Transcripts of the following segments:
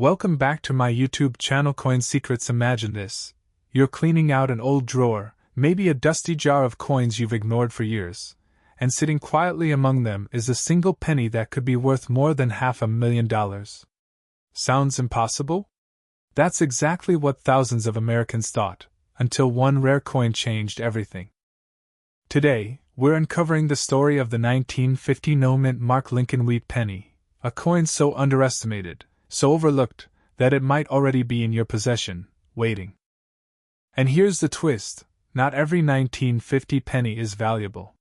Welcome back to my YouTube channel Coin Secrets. Imagine this. You're cleaning out an old drawer, maybe a dusty jar of coins you've ignored for years, and sitting quietly among them is a single penny that could be worth more than $500,000. Sounds impossible? That's exactly what thousands of Americans thought, until one rare coin changed everything. Today, we're uncovering the story of the 1950 no-mint Mark Lincoln Wheat Penny, a coin so underestimated, so overlooked, that it might already be in your possession, waiting. And here's the twist: not every 1950 penny is valuable.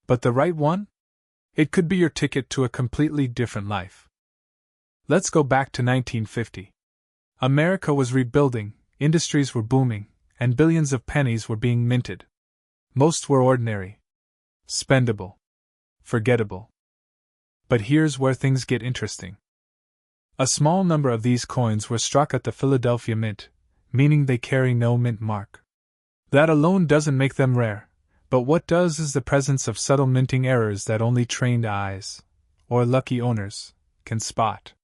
But the right one? It could be your ticket to a completely different life. Let's go back to 1950. America was rebuilding, industries were booming, and billions of pennies were being minted. Most were ordinary, spendable, forgettable. But here's where things get interesting. A small number of these coins were struck at the Philadelphia Mint, meaning they carry no mint mark. That alone doesn't make them rare, but what does is the presence of subtle minting errors that only trained eyes, or lucky owners, can spot.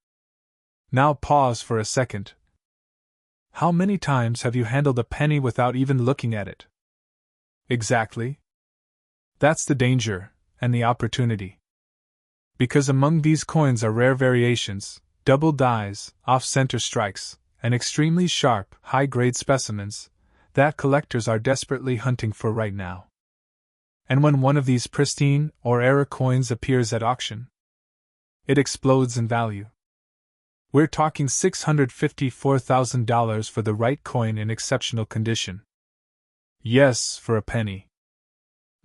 Now pause for a second. How many times have you handled a penny without even looking at it? Exactly. That's the danger, and the opportunity. Because among these coins are rare variations, double dies, off-center strikes, and extremely sharp, high-grade specimens that collectors are desperately hunting for right now. And when one of these pristine or error coins appears at auction, it explodes in value. We're talking $654,000 for the right coin in exceptional condition. Yes, for a penny.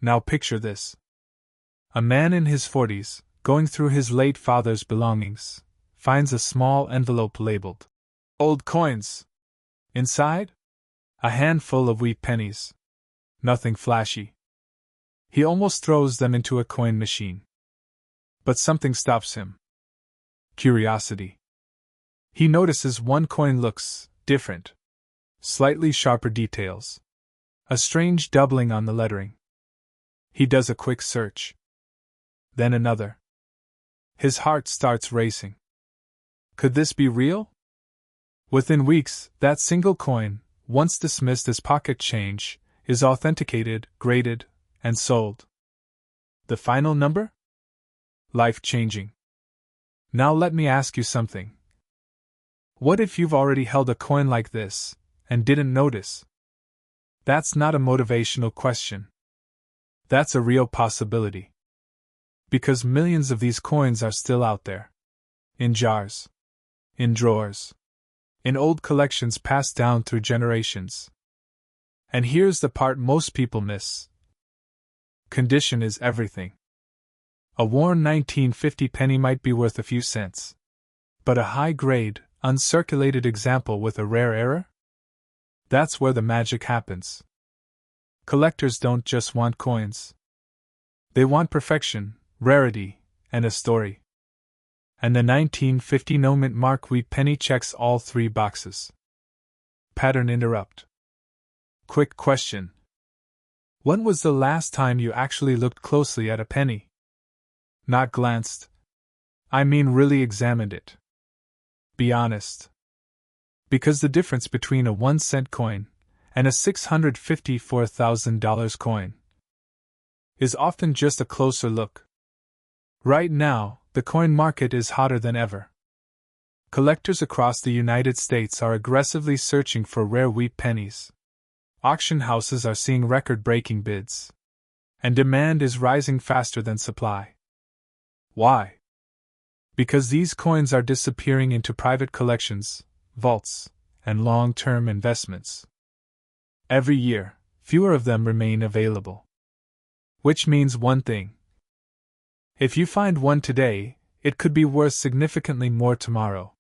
Now picture this. A man in his 40s, going through his late father's belongings, finds a small envelope labeled "Old Coins." Inside? A handful of wheat pennies. Nothing flashy. He almost throws them into a coin machine. But something stops him. Curiosity. He notices one coin looks different. Slightly sharper details. A strange doubling on the lettering. He does a quick search. Then another. His heart starts racing. Could this be real? Within weeks, that single coin, once dismissed as pocket change, is authenticated, graded, and sold. The final number? Life-changing. Now let me ask you something. What if you've already held a coin like this, and didn't notice? That's not a motivational question. That's a real possibility. Because millions of these coins are still out there. In jars. In drawers. In old collections passed down through generations. And here's the part most people miss. Condition is everything. A worn 1950 penny might be worth a few cents. But a high-grade, uncirculated example with a rare error? That's where the magic happens. Collectors don't just want coins. They want perfection, rarity, and a story. And the 1950 no-mint Mark Wheat Penny checks all three boxes. Pattern interrupt. Quick question. When was the last time you actually looked closely at a penny? Not glanced. I mean really examined it. Be honest. Because the difference between a 1-cent coin and a $654,000 coin is often just a closer look. Right now, the coin market is hotter than ever. Collectors across the United States are aggressively searching for rare wheat pennies. Auction houses are seeing record-breaking bids. And demand is rising faster than supply. Why? Because these coins are disappearing into private collections, vaults, and long-term investments. Every year, fewer of them remain available. Which means one thing. If you find one today, it could be worth significantly more tomorrow.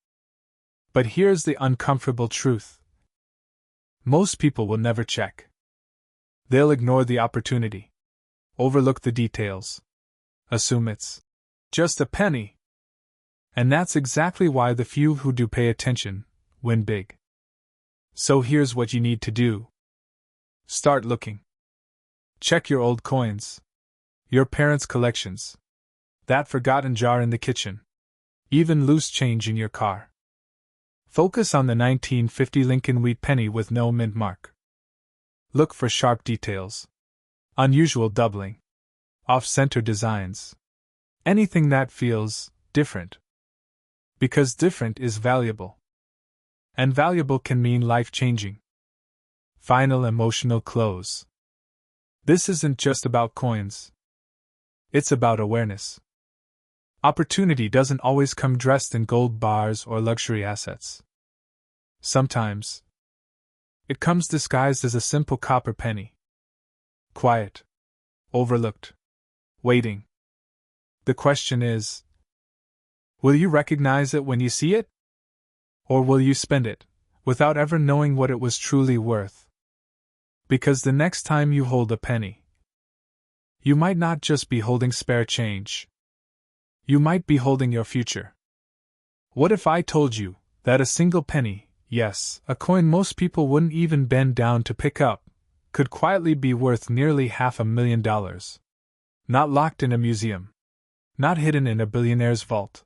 But here's the uncomfortable truth. Most people will never check. They'll ignore the opportunity. Overlook the details. Assume it's just a penny. And that's exactly why the few who do pay attention win big. So here's what you need to do. Start looking. Check your old coins. Your parents' collections. That forgotten jar in the kitchen. Even loose change in your car. Focus on the 1950 Lincoln Wheat Penny with no mint mark. Look for sharp details. Unusual doubling. Off-center designs. Anything that feels different. Because different is valuable. And valuable can mean life-changing. Final emotional close. This isn't just about coins. It's about awareness. Opportunity doesn't always come dressed in gold bars or luxury assets. Sometimes, it comes disguised as a simple copper penny. Quiet. Overlooked. Waiting. The question is, will you recognize it when you see it? Or will you spend it, without ever knowing what it was truly worth? Because the next time you hold a penny, you might not just be holding spare change. You might be holding your future. What if I told you that a single penny, yes, a coin most people wouldn't even bend down to pick up, could quietly be worth nearly $500,000? Not locked in a museum. Not hidden in a billionaire's vault.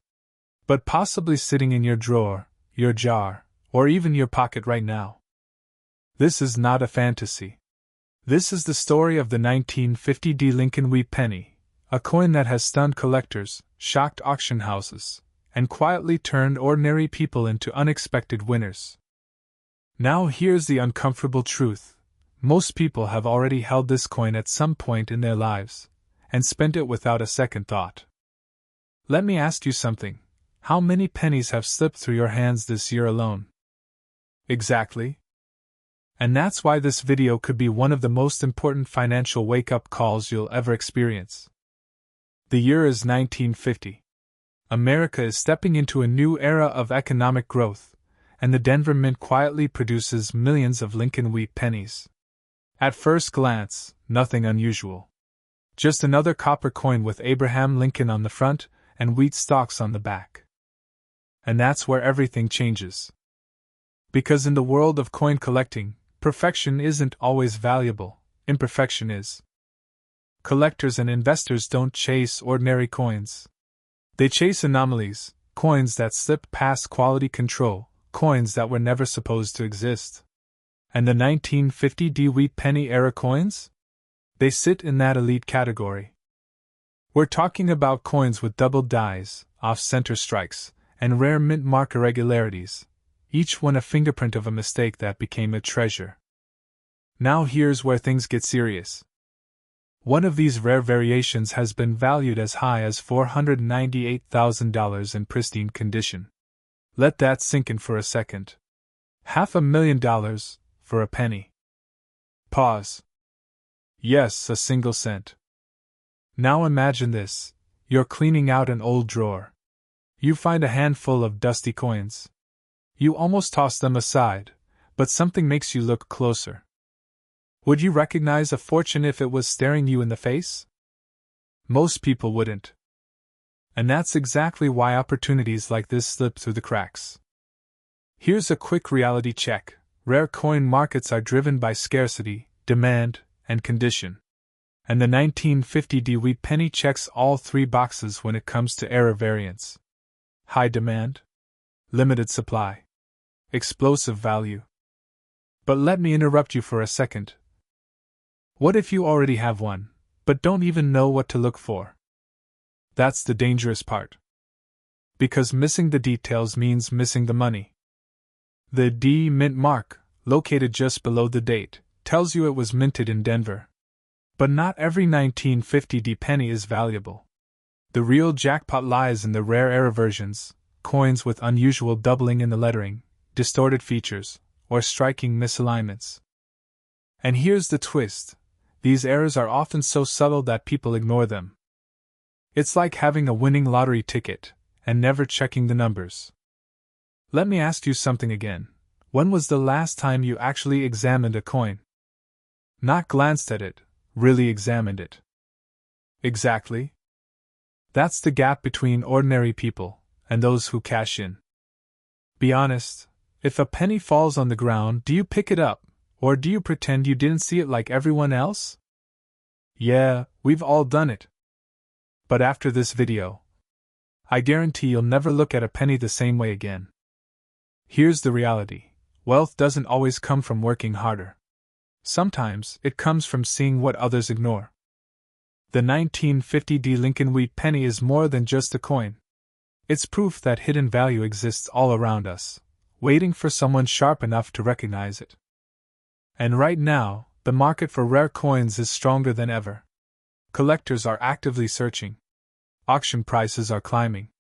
But possibly sitting in your drawer, your jar, or even your pocket right now. This is not a fantasy. This is the story of the 1950 Lincoln Wheat Penny, a coin that has stunned collectors, shocked auction houses, and quietly turned ordinary people into unexpected winners. Now here's the uncomfortable truth. Most people have already held this coin at some point in their lives, and spent it without a second thought. Let me ask you something. How many pennies have slipped through your hands this year alone? Exactly. And that's why this video could be one of the most important financial wake-up calls you'll ever experience. The year is 1950. America is stepping into a new era of economic growth, and the Denver Mint quietly produces millions of Lincoln Wheat Pennies. At first glance, nothing unusual. Just another copper coin with Abraham Lincoln on the front and wheat stalks on the back. And that's where everything changes. Because in the world of coin collecting, perfection isn't always valuable, imperfection is. Collectors and investors don't chase ordinary coins. They chase anomalies, coins that slip past quality control, coins that were never supposed to exist. And the 1950 Wheat Penny era coins? They sit in that elite category. We're talking about coins with doubled dies, off-center strikes, and rare mint mark irregularities, each one a fingerprint of a mistake that became a treasure. Now here's where things get serious. One of these rare variations has been valued as high as $498,000 in pristine condition. Let that sink in for a second. $500,000 for a penny. Pause. Yes, a single cent. Now imagine this. You're cleaning out an old drawer. You find a handful of dusty coins. You almost toss them aside, but something makes you look closer. Would you recognize a fortune if it was staring you in the face? Most people wouldn't. And that's exactly why opportunities like this slip through the cracks. Here's a quick reality check. Rare coin markets are driven by scarcity, demand, and condition. And the 1950 Wheat Penny checks all three boxes when it comes to error variance. High demand, limited supply, explosive value. But let me interrupt you for a second. What if you already have one, but don't even know what to look for? That's the dangerous part. Because missing the details means missing the money. The D mint mark, located just below the date, tells you it was minted in Denver. But not every 1950 penny is valuable. The real jackpot lies in the rare error versions, coins with unusual doubling in the lettering, distorted features, or striking misalignments. And here's the twist. These errors are often so subtle that people ignore them. It's like having a winning lottery ticket and never checking the numbers. Let me ask you something again. When was the last time you actually examined a coin? Not glanced at it, really examined it. Exactly. That's the gap between ordinary people and those who cash in. Be honest, if a penny falls on the ground, do you pick it up, or do you pretend you didn't see it like everyone else? Yeah, we've all done it. But after this video, I guarantee you'll never look at a penny the same way again. Here's the reality: wealth doesn't always come from working harder. Sometimes it comes from seeing what others ignore. The 1950 Lincoln Wheat Penny is more than just a coin. It's proof that hidden value exists all around us, waiting for someone sharp enough to recognize it. And right now, the market for rare coins is stronger than ever. Collectors are actively searching. Auction prices are climbing.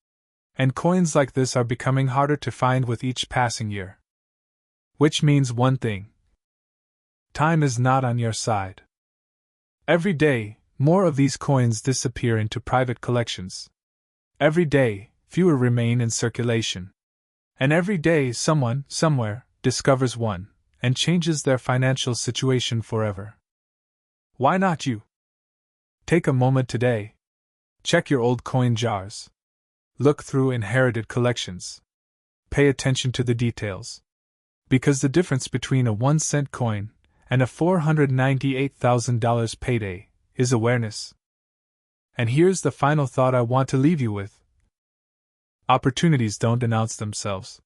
And coins like this are becoming harder to find with each passing year. Which means one thing: time is not on your side. Every day, more of these coins disappear into private collections. Every day, fewer remain in circulation. And every day, someone, somewhere, discovers one and changes their financial situation forever. Why not you? Take a moment today. Check your old coin jars. Look through inherited collections. Pay attention to the details. Because the difference between a 1-cent coin and a $498,000 payday is awareness. And here's the final thought I want to leave you with. Opportunities don't announce themselves.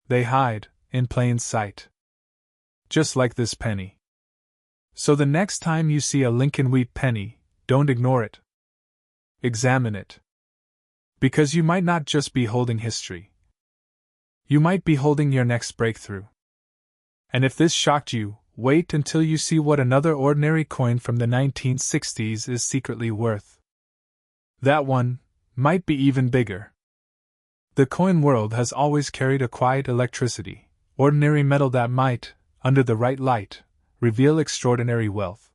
They hide in plain sight. Just like this penny. So the next time you see a Lincoln Wheat Penny, don't ignore it. Examine it. Because you might not just be holding history. You might be holding your next breakthrough. And if this shocked you, wait until you see what another ordinary coin from the 1960s is secretly worth. That one might be even bigger. The coin world has always carried a quiet electricity, ordinary metal that might, under the right light, reveal extraordinary wealth.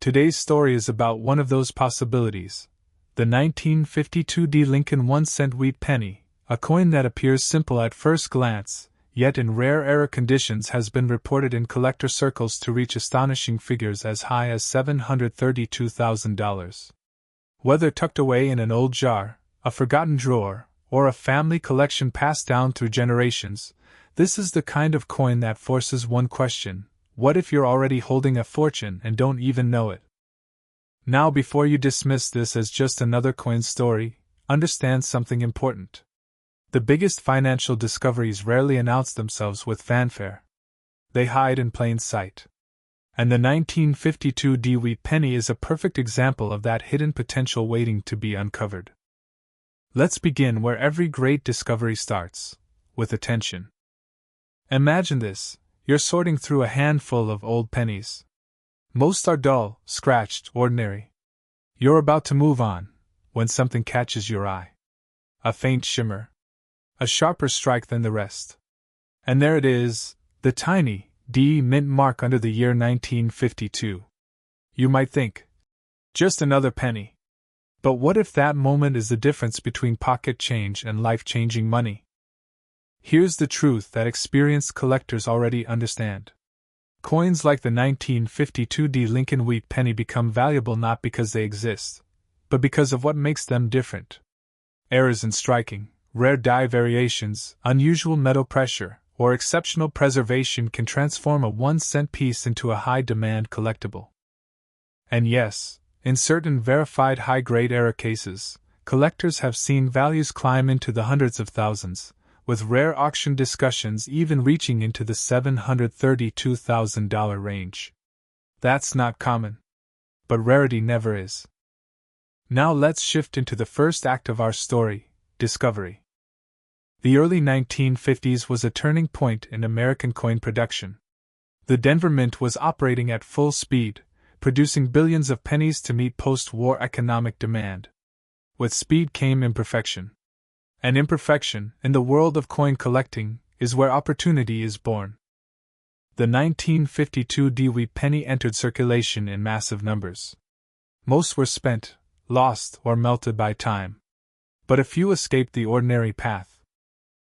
Today's story is about one of those possibilities, the 1952 Lincoln 1-cent Wheat Penny, a coin that appears simple at first glance, yet in rare era conditions has been reported in collector circles to reach astonishing figures as high as $732,000. Whether tucked away in an old jar, a forgotten drawer, or a family collection passed down through generations, this is the kind of coin that forces one question: what if you're already holding a fortune and don't even know it? Now, before you dismiss this as just another coin story, understand something important. The biggest financial discoveries rarely announce themselves with fanfare. They hide in plain sight. And the 1952 Wheat Penny is a perfect example of that hidden potential waiting to be uncovered. Let's begin where every great discovery starts, with attention. Imagine this: you're sorting through a handful of old pennies. Most are dull, scratched, ordinary. You're about to move on, when something catches your eye. A faint shimmer. A sharper strike than the rest. And there it is, the tiny D mint mark under the year 1952. You might think, just another penny. But what if that moment is the difference between pocket change and life-changing money? Here's the truth that experienced collectors already understand. Coins like the 1952 Lincoln Wheat Penny become valuable not because they exist, but because of what makes them different. Errors in striking, rare die variations, unusual metal pressure, or exceptional preservation can transform a 1-cent piece into a high-demand collectible. And yes, in certain verified high-grade era cases, collectors have seen values climb into the hundreds of thousands, with rare auction discussions even reaching into the $732,000 range. That's not common. But rarity never is. Now let's shift into the first act of our story: discovery. The early 1950s was a turning point in American coin production. The Denver Mint was operating at full speed, producing billions of pennies to meet post-war economic demand. With speed came imperfection. And imperfection, in the world of coin collecting, is where opportunity is born. The 1952 Wheat Penny entered circulation in massive numbers. Most were spent, lost, or melted by time. But a few escaped the ordinary path.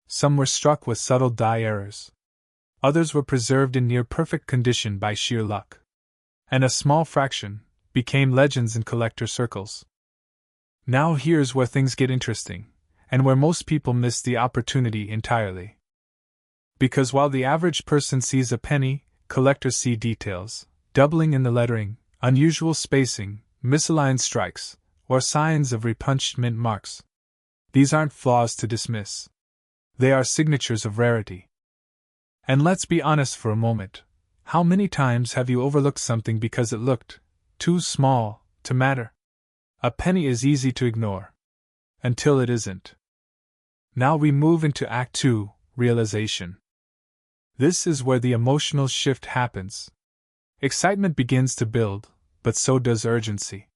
Some were struck with subtle die errors. Others were preserved in near-perfect condition by sheer luck. And a small fraction became legends in collector circles. Now here's where things get interesting, and where most people miss the opportunity entirely. Because while the average person sees a penny, collectors see details: doubling in the lettering, unusual spacing, misaligned strikes, or signs of repunched mint marks. These aren't flaws to dismiss. They are signatures of rarity. And let's be honest for a moment. How many times have you overlooked something because it looked too small to matter? A penny is easy to ignore. Until it isn't. Now we move into Act 2, realization. This is where the emotional shift happens. Excitement begins to build, but so does urgency.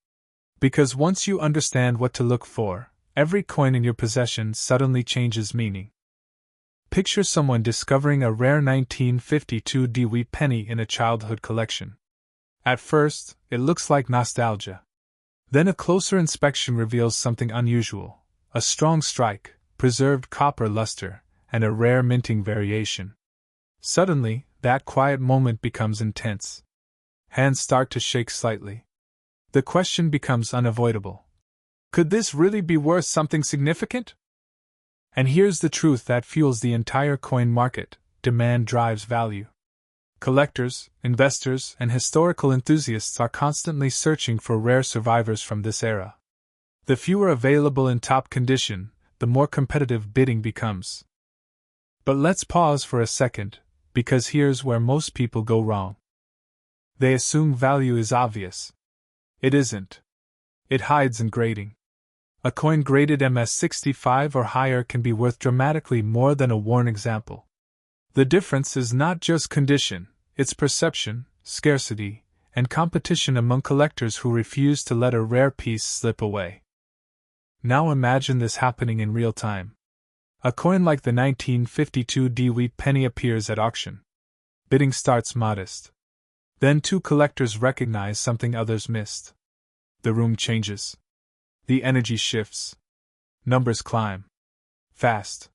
Because once you understand what to look for, every coin in your possession suddenly changes meaning. Picture someone discovering a rare 1952 Wheat penny in a childhood collection. At first, it looks like nostalgia. Then a closer inspection reveals something unusual: a strong strike, preserved copper luster, and a rare minting variation. Suddenly, that quiet moment becomes intense. Hands start to shake slightly. The question becomes unavoidable. Could this really be worth something significant? And here's the truth that fuels the entire coin market: demand drives value. Collectors, investors, and historical enthusiasts are constantly searching for rare survivors from this era. The fewer available in top condition, the more competitive bidding becomes. But let's pause for a second, because here's where most people go wrong. They assume value is obvious. It isn't. It hides in grading. A coin graded MS65 or higher can be worth dramatically more than a worn example. The difference is not just condition, it's perception, scarcity, and competition among collectors who refuse to let a rare piece slip away. Now imagine this happening in real time. A coin like the 1952 Wheat penny appears at auction. Bidding starts modest. Then two collectors recognize something others missed. The room changes. The energy shifts. Numbers climb. Fast.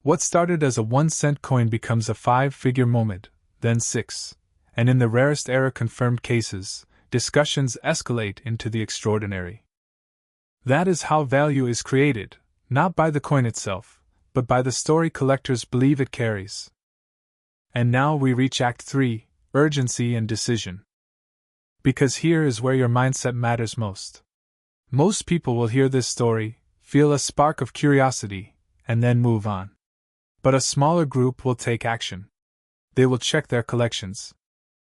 What started as a 1-cent coin becomes a 5-figure moment, then 6, and in the rarest era-confirmed cases, discussions escalate into the extraordinary. That is how value is created, not by the coin itself, but by the story collectors believe it carries. And now we reach Act 3, urgency and decision. Because here is where your mindset matters most. Most people will hear this story, feel a spark of curiosity, and then move on. But a smaller group will take action. They will check their collections.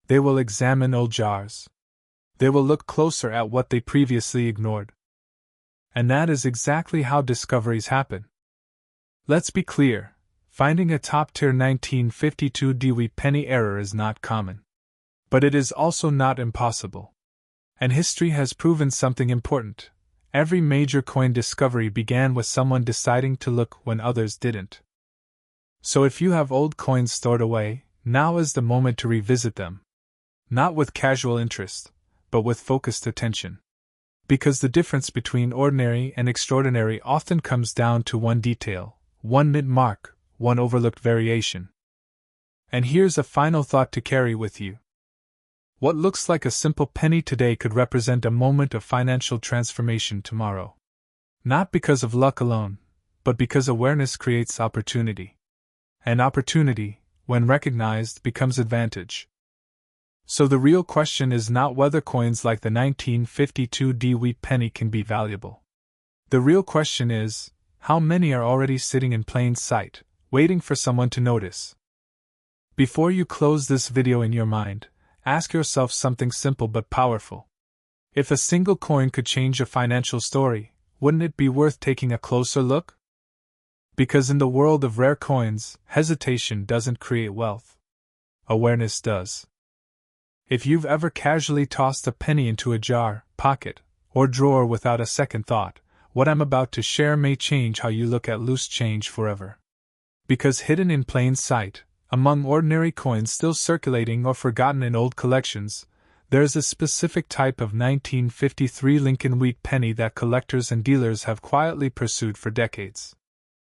They will examine old jars. They will look closer at what they previously ignored. And that is exactly how discoveries happen. Let's be clear, finding a top-tier 1952 Wheat penny error is not common. But it is also not impossible. And history has proven something important. Every major coin discovery began with someone deciding to look when others didn't. So if you have old coins stored away, now is the moment to revisit them. Not with casual interest, but with focused attention. Because the difference between ordinary and extraordinary often comes down to one detail, one mint mark, one overlooked variation. And here's a final thought to carry with you. What looks like a simple penny today could represent a moment of financial transformation tomorrow. Not because of luck alone, but because awareness creates opportunity. And opportunity, when recognized, becomes advantage. So the real question is not whether coins like the 1952 Wheat penny can be valuable. The real question is, how many are already sitting in plain sight, waiting for someone to notice? Before you close this video in your mind, ask yourself something simple but powerful. If a single coin could change a financial story, wouldn't it be worth taking a closer look? Because in the world of rare coins, hesitation doesn't create wealth. Awareness does. If you've ever casually tossed a penny into a jar, pocket, or drawer without a second thought, what I'm about to share may change how you look at loose change forever. Because hidden in plain sight, among ordinary coins still circulating or forgotten in old collections, there's a specific type of 1953 Lincoln Wheat penny that collectors and dealers have quietly pursued for decades.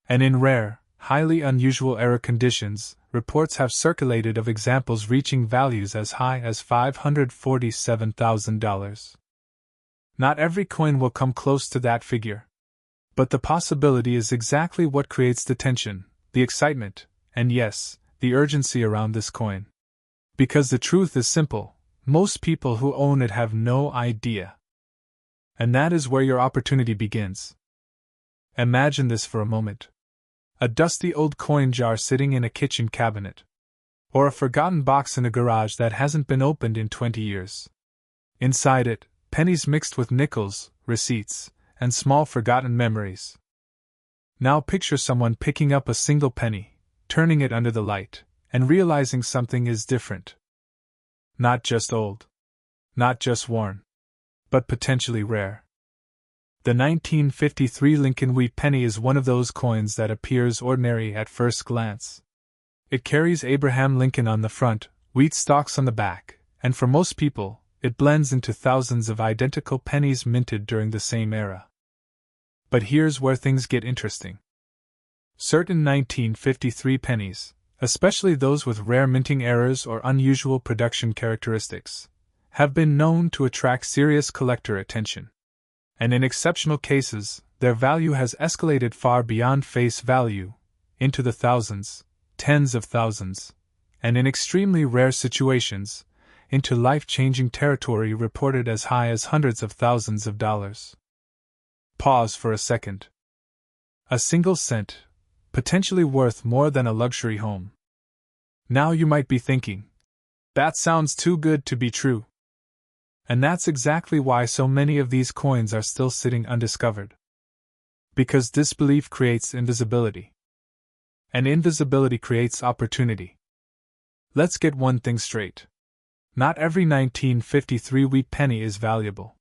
And in rare, highly unusual era conditions, reports have circulated of examples reaching values as high as $547,000. Not every coin will come close to that figure. But the possibility is exactly what creates the tension, the excitement, and yes, the urgency around this coin. Because the truth is simple, most people who own it have no idea. And that is where your opportunity begins. Imagine this for a moment. A dusty old coin jar sitting in a kitchen cabinet. Or a forgotten box in a garage that hasn't been opened in 20 years. Inside it, pennies mixed with nickels, receipts, and small forgotten memories. Now picture someone picking up a single penny, turning it under the light, and realizing something is different. Not just old. Not just worn. But potentially rare. The 1953 Lincoln Wheat Penny is one of those coins that appears ordinary at first glance. It carries Abraham Lincoln on the front, wheat stalks on the back, and for most people, it blends into thousands of identical pennies minted during the same era. But here's where things get interesting. Certain 1953 pennies, especially those with rare minting errors or unusual production characteristics, have been known to attract serious collector attention. And in exceptional cases, their value has escalated far beyond face value, into the thousands, tens of thousands, and in extremely rare situations, into life-changing territory reported as high as hundreds of thousands of dollars. Pause for a second. A single cent, potentially worth more than a luxury home. Now you might be thinking, that sounds too good to be true. And that's exactly why so many of these coins are still sitting undiscovered. Because disbelief creates invisibility. And invisibility creates opportunity. Let's get one thing straight. Not every 1953 wheat penny is valuable.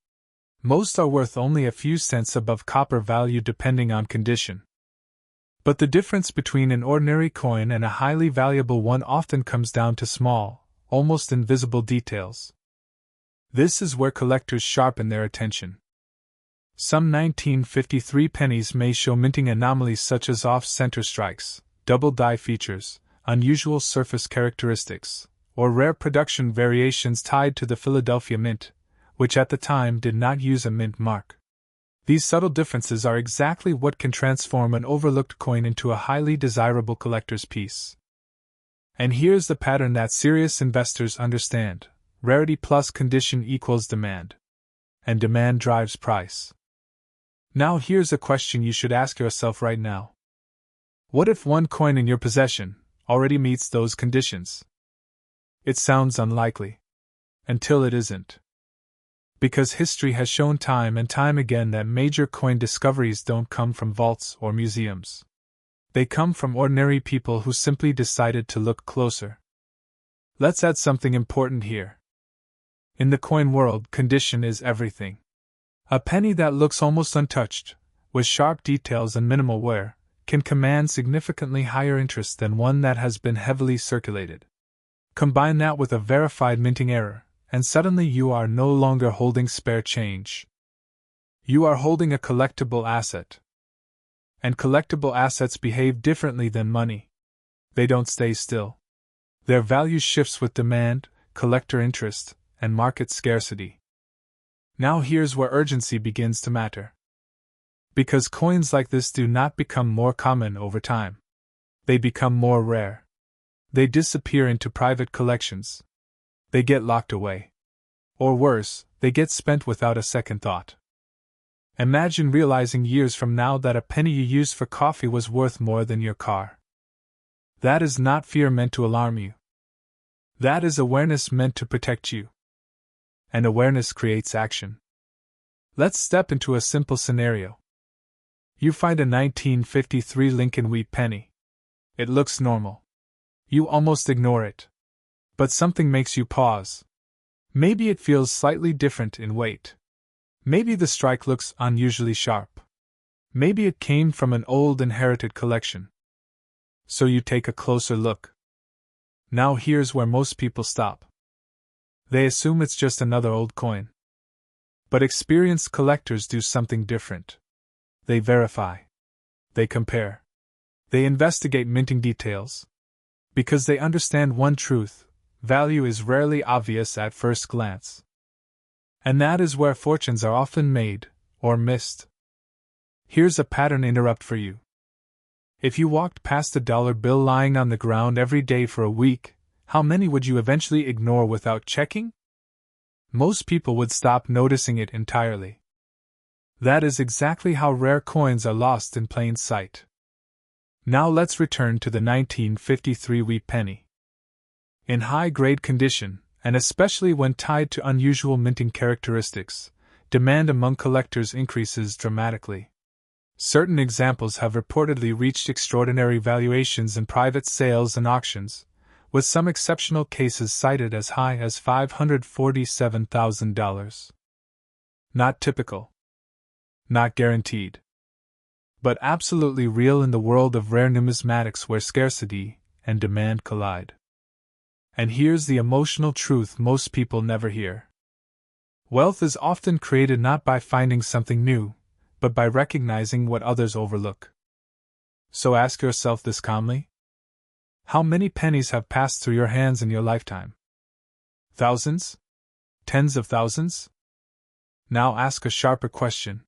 Most are worth only a few cents above copper value depending on condition. But the difference between an ordinary coin and a highly valuable one often comes down to small, almost invisible details. This is where collectors sharpen their attention. Some 1953 pennies may show minting anomalies such as off-center strikes, double die features, unusual surface characteristics, or rare production variations tied to the Philadelphia Mint, which at the time did not use a mint mark. These subtle differences are exactly what can transform an overlooked coin into a highly desirable collector's piece. And here's the pattern that serious investors understand. Rarity plus condition equals demand. And demand drives price. Now here's a question you should ask yourself right now. What if one coin in your possession already meets those conditions? It sounds unlikely. Until it isn't. Because history has shown time and time again that major coin discoveries don't come from vaults or museums. They come from ordinary people who simply decided to look closer. Let's add something important here. In the coin world, condition is everything. A penny that looks almost untouched, with sharp details and minimal wear, can command significantly higher interest than one that has been heavily circulated. Combine that with a verified minting error, and suddenly you are no longer holding spare change. You are holding a collectible asset. And collectible assets behave differently than money. They don't stay still. Their value shifts with demand, collector interest, and market scarcity. Now here's where urgency begins to matter. Because coins like this do not become more common over time. They become more rare. They disappear into private collections. They get locked away. Or worse, they get spent without a second thought. Imagine realizing years from now that a penny you used for coffee was worth more than your car. That is not fear meant to alarm you. That is awareness meant to protect you. And awareness creates action. Let's step into a simple scenario. You find a 1953 Lincoln Wheat Penny. It looks normal. You almost ignore it. But something makes you pause. Maybe it feels slightly different in weight. Maybe the strike looks unusually sharp. Maybe it came from an old inherited collection. So you take a closer look. Now here's where most people stop. They assume it's just another old coin. But experienced collectors do something different. They verify. They compare. They investigate minting details. Because they understand one truth: value is rarely obvious at first glance. And that is where fortunes are often made, or missed. Here's a pattern interrupt for you. If you walked past a dollar bill lying on the ground every day for a week, how many would you eventually ignore without checking? Most people would stop noticing it entirely. That is exactly how rare coins are lost in plain sight. Now let's return to the 1953 Wheat Penny. In high-grade condition, and especially when tied to unusual minting characteristics, demand among collectors increases dramatically. Certain examples have reportedly reached extraordinary valuations in private sales and auctions, with some exceptional cases cited as high as $547,000. Not typical. Not guaranteed. But absolutely real in the world of rare numismatics where scarcity and demand collide. And here's the emotional truth most people never hear. Wealth is often created not by finding something new, but by recognizing what others overlook. So ask yourself this calmly. How many pennies have passed through your hands in your lifetime? Thousands? Tens of thousands? Now ask a sharper question.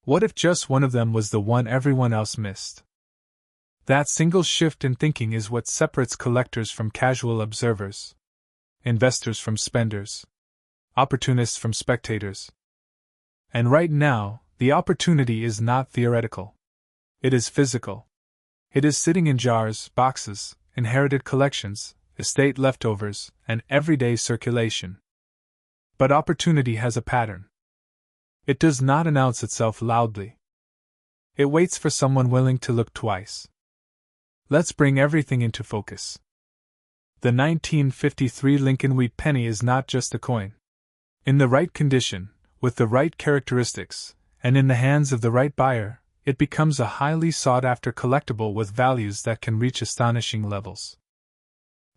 What if just one of them was the one everyone else missed? That single shift in thinking is what separates collectors from casual observers, investors from spenders, opportunists from spectators. And right now, the opportunity is not theoretical. It is physical. It is sitting in jars, boxes, inherited collections, estate leftovers, and everyday circulation. But opportunity has a pattern. It does not announce itself loudly. It waits for someone willing to look twice. Let's bring everything into focus. The 1953 Lincoln Wheat Penny is not just a coin. In the right condition, with the right characteristics, and in the hands of the right buyer, it becomes a highly sought-after collectible with values that can reach astonishing levels.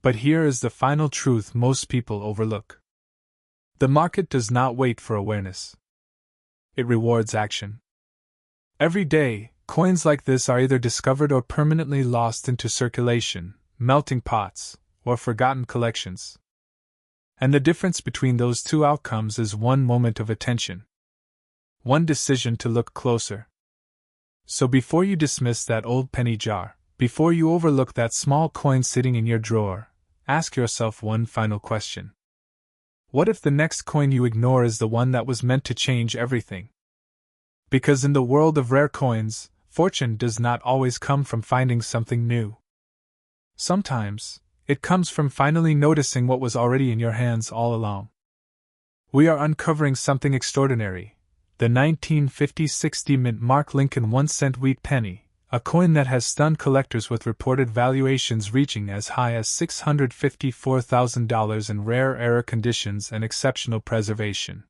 But here is the final truth most people overlook. The market does not wait for awareness. It rewards action. Every day, coins like this are either discovered or permanently lost into circulation, melting pots, or forgotten collections. And the difference between those two outcomes is one moment of attention. One decision to look closer. So before you dismiss that old penny jar, before you overlook that small coin sitting in your drawer, ask yourself one final question. What if the next coin you ignore is the one that was meant to change everything? Because in the world of rare coins, fortune does not always come from finding something new. Sometimes, it comes from finally noticing what was already in your hands all along. We are uncovering something extraordinary. The 1950-60 mint Mark Lincoln 1-cent wheat penny, a coin that has stunned collectors with reported valuations reaching as high as $654,000 in rare era conditions and exceptional preservation.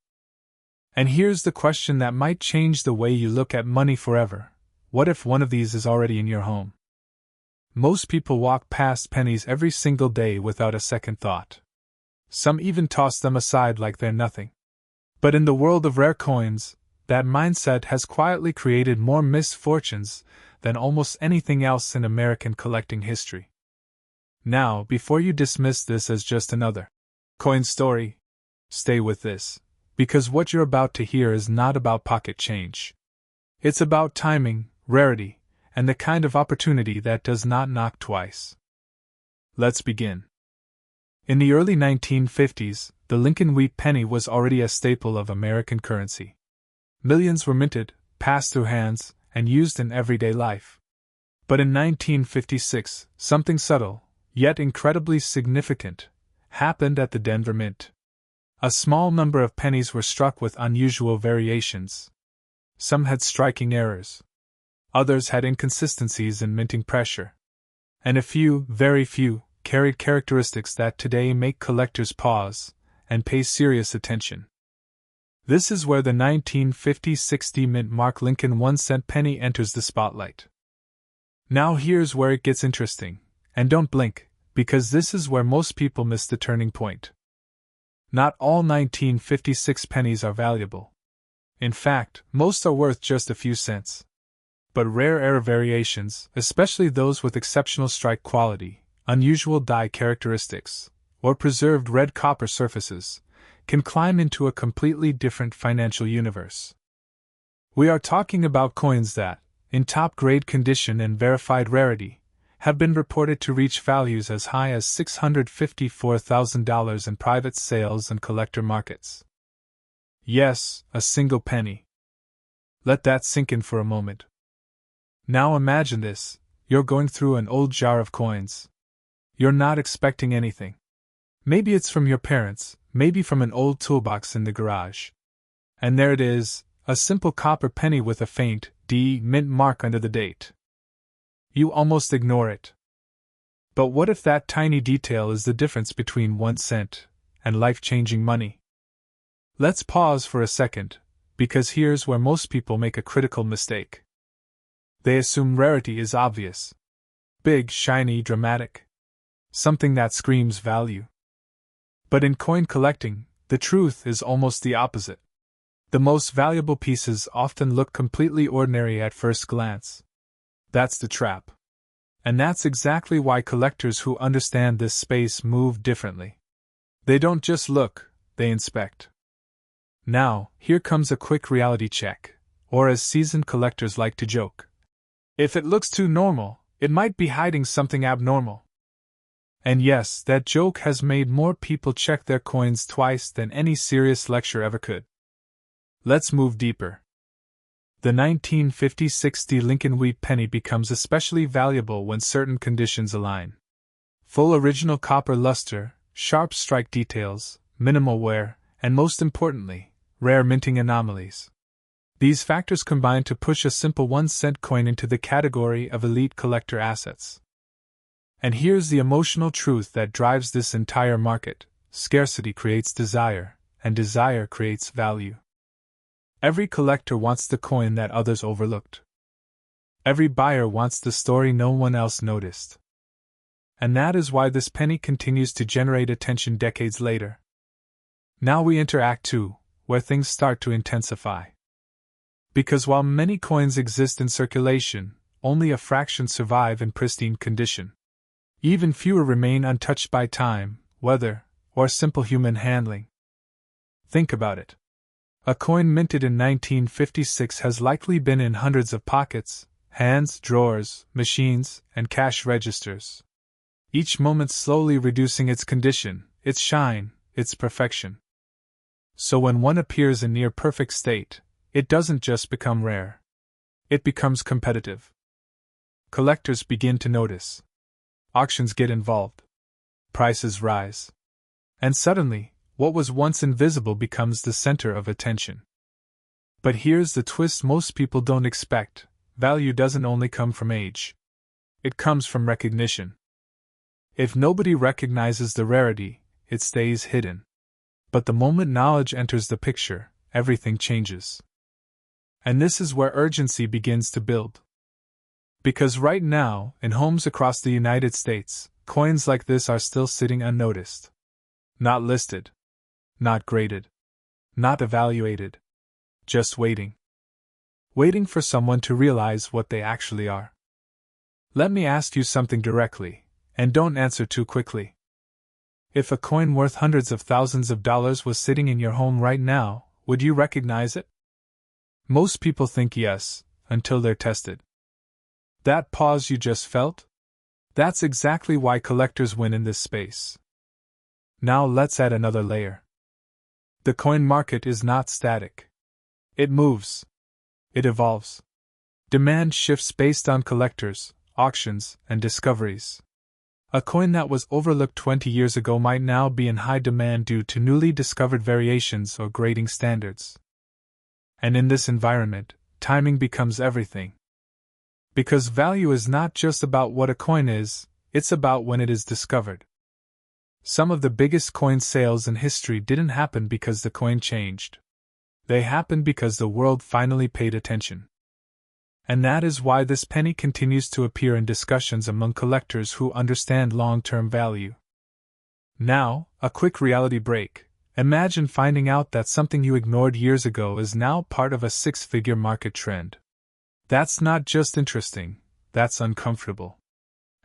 And here's the question that might change the way you look at money forever. What if one of these is already in your home? Most people walk past pennies every single day without a second thought. Some even toss them aside like they're nothing. But in the world of rare coins, that mindset has quietly created more misfortunes than almost anything else in American collecting history. Now, before you dismiss this as just another coin story, stay with this, because what you're about to hear is not about pocket change. It's about timing, rarity, and the kind of opportunity that does not knock twice. Let's begin. In the early 1950s, the Lincoln Wheat Penny was already a staple of American currency. Millions were minted, passed through hands, and used in everyday life. But in 1956, something subtle, yet incredibly significant, happened at the Denver Mint. A small number of pennies were struck with unusual variations. Some had striking errors. Others had inconsistencies in minting pressure. And a few, very few, carried characteristics that today make collectors pause and pay serious attention. This is where the 1950-60 mint Mark Lincoln 1-cent penny enters the spotlight. Now here's where it gets interesting, and don't blink, because this is where most people miss the turning point. Not all 1956 pennies are valuable. In fact, most are worth just a few cents. But rare era variations, especially those with exceptional strike quality, unusual die characteristics, or preserved red copper surfaces, can climb into a completely different financial universe. We are talking about coins that, in top-grade condition and verified rarity, have been reported to reach values as high as $654,000 in private sales and collector markets. Yes, a single penny. Let that sink in for a moment. Now imagine this: you're going through an old jar of coins. You're not expecting anything. Maybe it's from your parents, maybe from an old toolbox in the garage. And there it is, a simple copper penny with a faint D mint mark under the date. You almost ignore it. But what if that tiny detail is the difference between 1 cent and life-changing money? Let's pause for a second, because here's where most people make a critical mistake. They assume rarity is obvious. Big, shiny, dramatic. Something that screams value. But in coin collecting, the truth is almost the opposite. The most valuable pieces often look completely ordinary at first glance. That's the trap. And that's exactly why collectors who understand this space move differently. They don't just look, they inspect. Now, here comes a quick reality check, or as seasoned collectors like to joke. If it looks too normal, it might be hiding something abnormal. And yes, that joke has made more people check their coins twice than any serious lecture ever could. Let's move deeper. The 1950-60 Lincoln Wheat Penny becomes especially valuable when certain conditions align. Full original copper luster, sharp strike details, minimal wear, and most importantly, rare minting anomalies. These factors combine to push a simple 1-cent coin into the category of elite collector assets. And here's the emotional truth that drives this entire market: scarcity creates desire, and desire creates value. Every collector wants the coin that others overlooked. Every buyer wants the story no one else noticed. And that is why this penny continues to generate attention decades later. Now we enter Act 2, where things start to intensify. Because while many coins exist in circulation, only a fraction survive in pristine condition. Even fewer remain untouched by time, weather, or simple human handling. Think about it. A coin minted in 1956 has likely been in hundreds of pockets, hands, drawers, machines, and cash registers. Each moment slowly reducing its condition, its shine, its perfection. So when one appears in near perfect state, it doesn't just become rare. It becomes competitive. Collectors begin to notice. Auctions get involved. Prices rise. And suddenly, what was once invisible becomes the center of attention. But here's the twist most people don't expect: value doesn't only come from age. It comes from recognition. If nobody recognizes the rarity, it stays hidden. But the moment knowledge enters the picture, everything changes. And this is where urgency begins to build. Because right now, in homes across the United States, coins like this are still sitting unnoticed. Not listed. Not graded. Not evaluated. Just waiting. Waiting for someone to realize what they actually are. Let me ask you something directly, and don't answer too quickly. If a coin worth hundreds of thousands of dollars was sitting in your home right now, would you recognize it? Most people think yes, until they're tested. That pause you just felt? That's exactly why collectors win in this space. Now let's add another layer. The coin market is not static. It moves. It evolves. Demand shifts based on collectors, auctions, and discoveries. A coin that was overlooked 20 years ago might now be in high demand due to newly discovered variations or grading standards. And in this environment, timing becomes everything. Because value is not just about what a coin is, it's about when it is discovered. Some of the biggest coin sales in history didn't happen because the coin changed. They happened because the world finally paid attention. And that is why this penny continues to appear in discussions among collectors who understand long-term value. Now, a quick reality break. Imagine finding out that something you ignored years ago is now part of a 6-figure market trend. That's not just interesting, that's uncomfortable.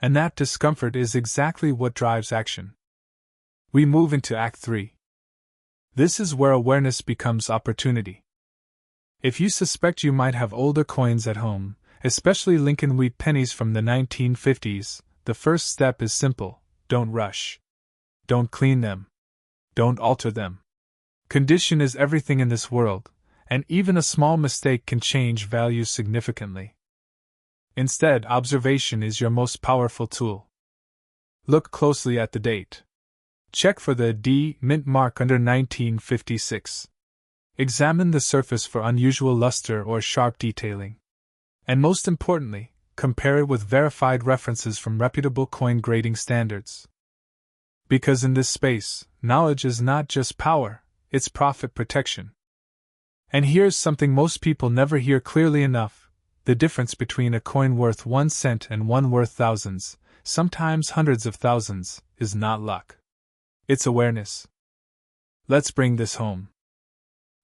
And that discomfort is exactly what drives action. We move into Act 3. This is where awareness becomes opportunity. If you suspect you might have older coins at home, especially Lincoln Wheat Pennies from the 1950s, the first step is simple: don't rush. Don't clean them. Don't alter them. Condition is everything in this world, and even a small mistake can change value significantly. Instead, observation is your most powerful tool. Look closely at the date. Check for the D mint mark under 1956. Examine the surface for unusual luster or sharp detailing. And most importantly, compare it with verified references from reputable coin grading standards. Because in this space, knowledge is not just power, it's profit protection. And here's something most people never hear clearly enough: the difference between a coin worth 1 cent and one worth thousands, sometimes hundreds of thousands, is not luck. It's awareness. Let's bring this home.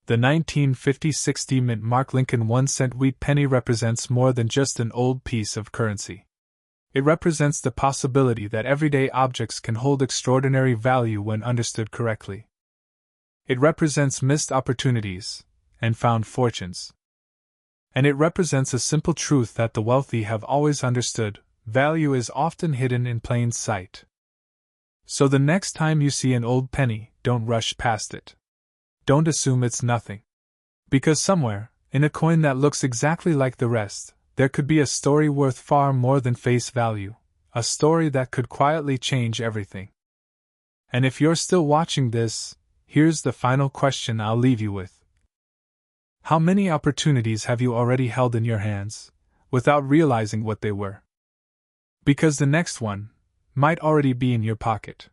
The 1956 D mint mark Lincoln 1 cent wheat penny represents more than just an old piece of currency. It represents the possibility that everyday objects can hold extraordinary value when understood correctly. It represents missed opportunities and found fortunes. And it represents a simple truth that the wealthy have always understood: value is often hidden in plain sight. So the next time you see an old penny, don't rush past it. Don't assume it's nothing. Because somewhere, in a coin that looks exactly like the rest, there could be a story worth far more than face value, a story that could quietly change everything. And if you're still watching this, here's the final question I'll leave you with. How many opportunities have you already held in your hands, without realizing what they were? Because the next one might already be in your pocket.